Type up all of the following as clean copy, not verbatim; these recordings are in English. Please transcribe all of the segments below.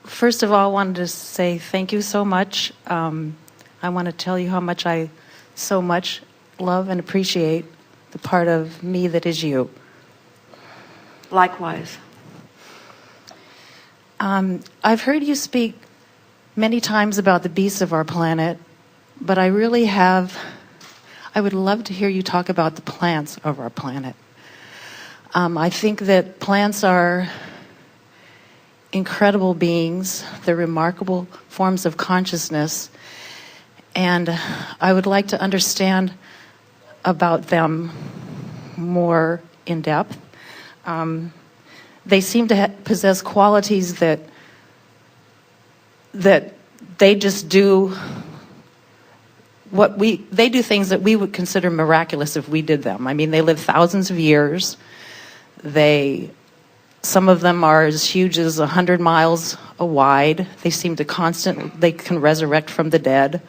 First of all, wanted to say thank you so much. I want to tell you how much I so much love and appreciate the part of me that is you. Likewise. I've heard you speak many times about the beasts of our planet, but I would love to hear you talk about the plants of our planet. I think that plants are incredible beings. They're remarkable forms of consciousness. And I would like to understand about them more in depth. They seem to possess qualities that they just do they do things that we would consider miraculous if we did them. I mean, they live thousands of years. Some of them are as huge as 100 miles wide. They seem to they can resurrect from the dead.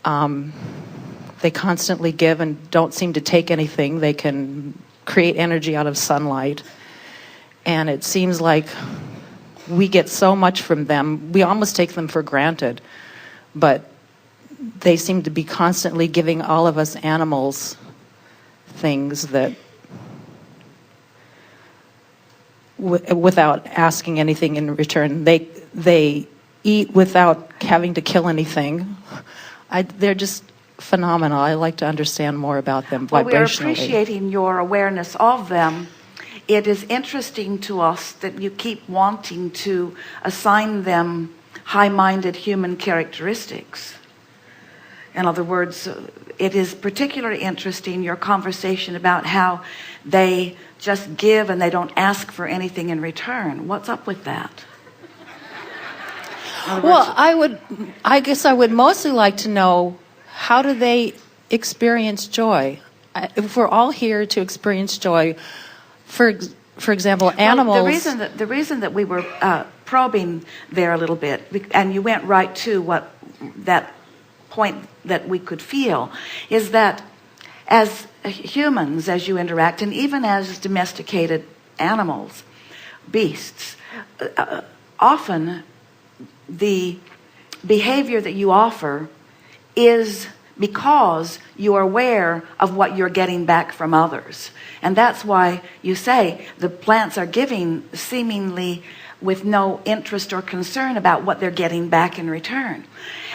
They constantly give and don't seem to take anything. They can create energy out of sunlight. And it seems like we get so much from them. We almost take them for granted. But they seem to be constantly giving all of us animals things that without asking anything in return. They eat without having to kill anything. They're just phenomenal. I like to understand more about them vibrationally. Well, we are appreciating your awareness of them. It is interesting to us that you keep wanting to assign them high-minded human characteristics. In other words, it is particularly interesting, your conversation about how they just give and they don't ask for anything in return. What's up with that? Well, I guess I would mostly like to know, how do they experience joy? If we're all here to experience joy, for example, animals... Well, the reason that we were probing there a little bit, and you went right to what that point that we could feel, is that as humans, as you interact, and even as domesticated animals, beasts, often the behavior that you offer is because you are aware of what you're getting back from others. And that's why you say the plants are giving seemingly with no interest or concern about what they're getting back in return.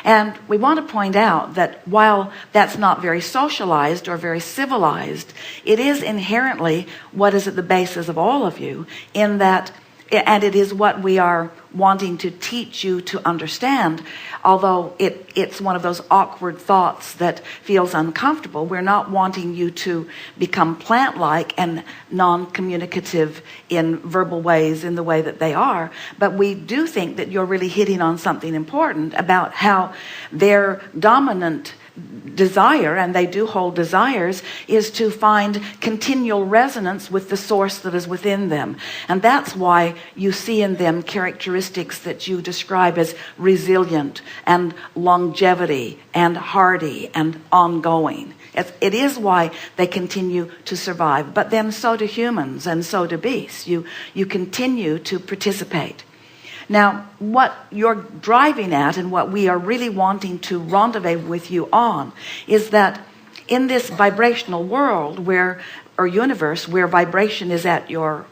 And we want to point out that while that's not very socialized or very civilized, it is inherently what is at the basis of all of you, in that, and it is what we are wanting to teach you to understand. Although it's one of those awkward thoughts that feels uncomfortable, we're not wanting you to become plant-like and non-communicative in verbal ways in the way that they are. But we do think that you're really hitting on something important about how their dominant desire, and they do hold desires, is to find continual resonance with the source that is within them. And that's why you see in them characteristics that you describe as resilient and longevity and hardy and ongoing. It is why they continue to survive. But then so do humans, and so do beasts. You continue to participate. Now, what you're driving at, and what we are really wanting to rendezvous with you on, is that in this vibrational world or universe where vibration is at your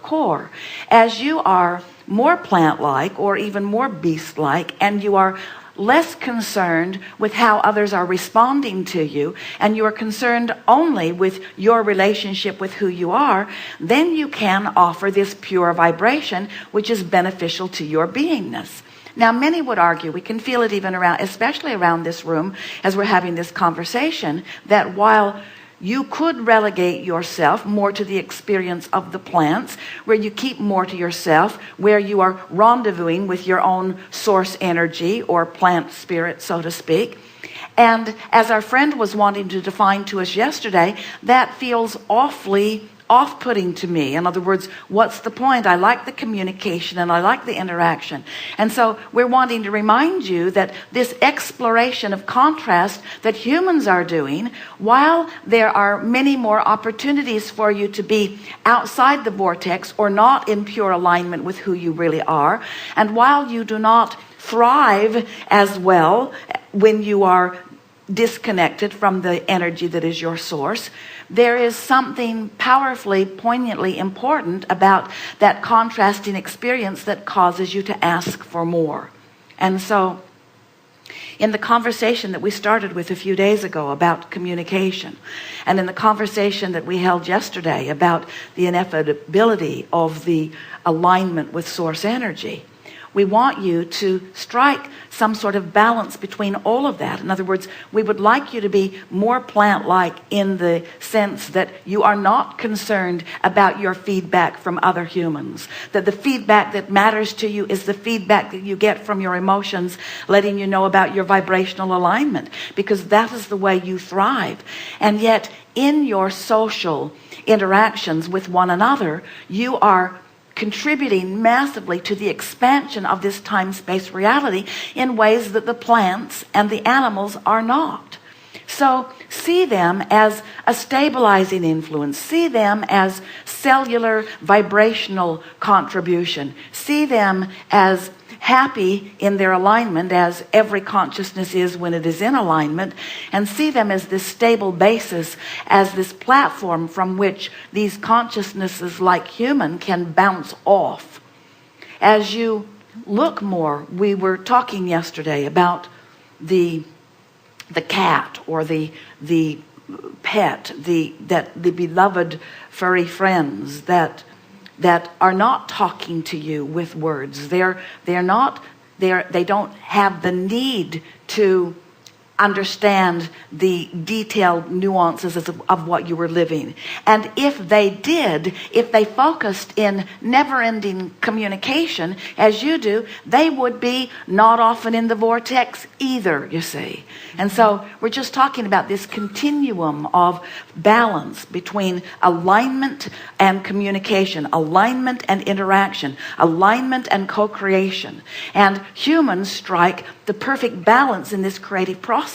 core, as you are more plant-like or even more beast-like, and you are less concerned with how others are responding to you, and you are concerned only with your relationship with who you are, then you can offer this pure vibration, which is beneficial to your beingness. Now, many would argue, we can feel it even around, especially around this room as we're having this conversation, that while you could relegate yourself more to the experience of the plants, where you keep more to yourself, where you are rendezvousing with your own source energy or plant spirit, so to speak. And as our friend was wanting to define to us yesterday, that feels awfully off-putting to me. In other words, what's the point? I like the communication and I like the interaction. And so we're wanting to remind you that this exploration of contrast that humans are doing, while there are many more opportunities for you to be outside the vortex or not in pure alignment with who you really are, and while you do not thrive as well when you are disconnected from the energy that is your source, there is something powerfully, poignantly important about that contrasting experience that causes you to ask for more. And so in the conversation that we started with a few days ago about communication, and in the conversation that we held yesterday about the inevitability of the alignment with source energy, we want you to strike some sort of balance between all of that. In other words, we would like you to be more plant-like in the sense that you are not concerned about your feedback from other humans. That the feedback that matters to you is the feedback that you get from your emotions, letting you know about your vibrational alignment, because that is the way you thrive. And yet, in your social interactions with one another, you are contributing massively to the expansion of this time-space reality in ways that the plants and the animals are not. So see them as a stabilizing influence. See them as cellular vibrational contribution. See them as happy in their alignment, as every consciousness is when it is in alignment, and see them as this stable basis, as this platform from which these consciousnesses like human can bounce off. As you look more, we were talking yesterday about the cat, or the pet, the beloved furry friends that are not talking to you with words. They don't have the need to understand the detailed nuances of what you were living. And if they did, if they focused in never-ending communication as you do, they would be not often in the vortex either, you see. And so we're just talking about this continuum of balance between alignment and communication, alignment and interaction, alignment and co-creation. And humans strike the perfect balance in this creative process,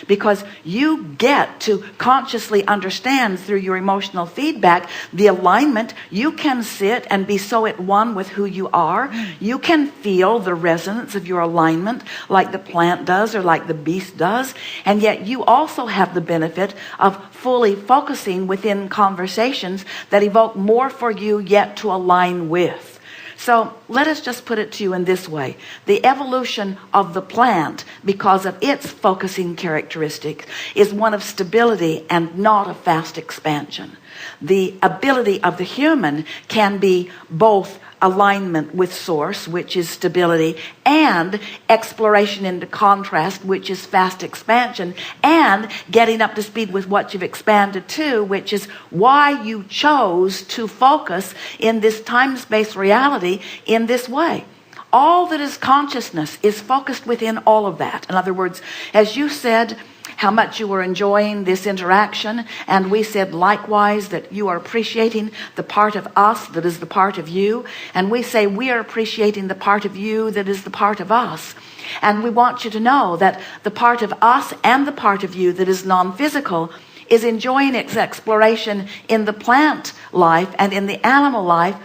because you get to consciously understand through your emotional feedback the alignment. You can sit and be so at one with who you are. You can feel the resonance of your alignment like the plant does or like the beast does, and yet you also have the benefit of fully focusing within conversations that evoke more for you yet to align with. So let us just put it to you in this way. The evolution of the plant, because of its focusing characteristic, is one of stability and not of fast expansion. The ability of the human can be both alignment with source, which is stability, and exploration into contrast, which is fast expansion, and getting up to speed with what you've expanded to, which is why you chose to focus in this time-space reality in this way. All that is consciousness is focused within all of that. In other words, as you said how much you were enjoying this interaction, and we said likewise that you are appreciating the part of us that is the part of you, and we say we are appreciating the part of you that is the part of us. And we want you to know that the part of us and the part of you that is non-physical is enjoying its exploration in the plant life and in the animal life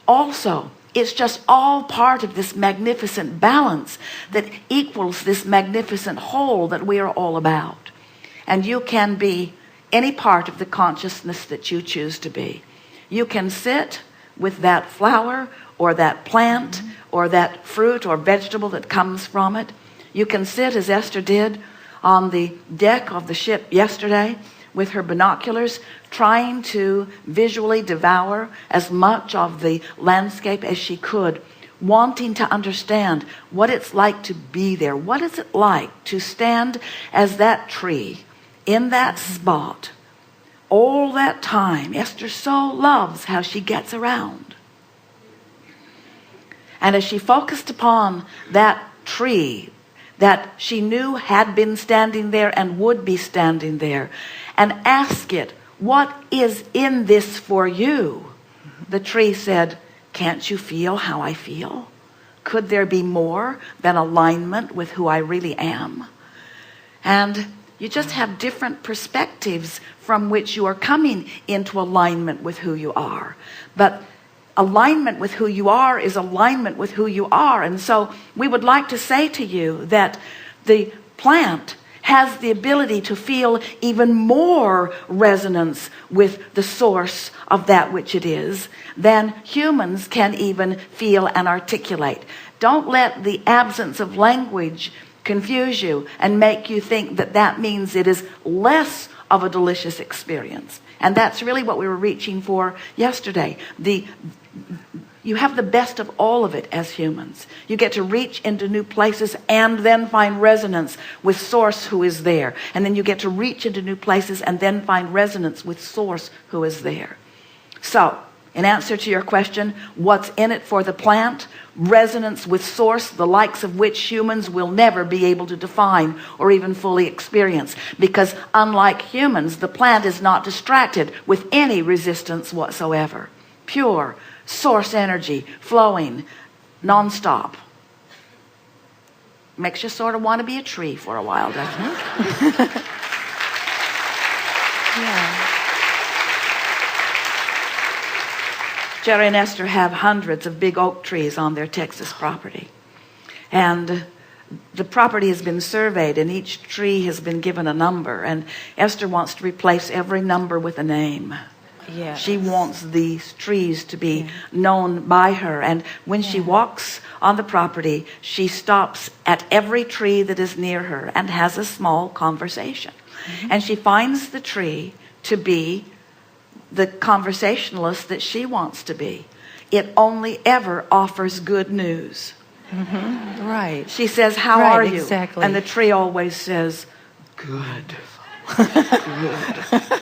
also. It's just all part of this magnificent balance that equals this magnificent whole that we are all about. And you can be any part of the consciousness that you choose to be. You can sit with that flower or that plant or that fruit or vegetable that comes from it. You can sit, as Esther did, on the deck of the ship yesterday with her binoculars, trying to visually devour as much of the landscape as she could, wanting to understand what it's like to be there. What is it like to stand as that tree in that spot all that time? Esther so loves how she gets around. And as she focused upon that tree that she knew had been standing there and would be standing there, and ask it what is in this for you? The tree said, can't you feel how I feel? Could there be more than alignment with who I really am? And you just have different perspectives from which you are coming into alignment with who you are. But alignment with who you are is alignment with who you are. And so we would like to say to you that the plant has the ability to feel even more resonance with the source of that which it is than humans can even feel and articulate. Don't let the absence of language confuse you and make you think that that means it is less of a delicious experience. And that's really what we were reaching for yesterday. You have the best of all of it as humans. You get to reach into new places and then find resonance with Source who is there. And then you get to reach into new places and then find resonance with Source who is there. So, in answer to your question, what's in it for the plant? Resonance with Source, the likes of which humans will never be able to define or even fully experience. Because unlike humans, the plant is not distracted with any resistance whatsoever. Pure source energy flowing non-stop. Makes you sort of want to be a tree for a while, doesn't it? Yeah. Jerry and Esther have hundreds of big oak trees on their Texas property. And the property has been surveyed and each tree has been given a number. And Esther wants to replace every number with a name. Yes. She wants these trees to be known by her. And when she walks on the property, she stops at every tree that is near her and has a small conversation. And she finds the tree to be the conversationalist that she wants to be. It only ever offers good news. Right. She says, how Right, are you? exactly. And the tree always says, good. Good.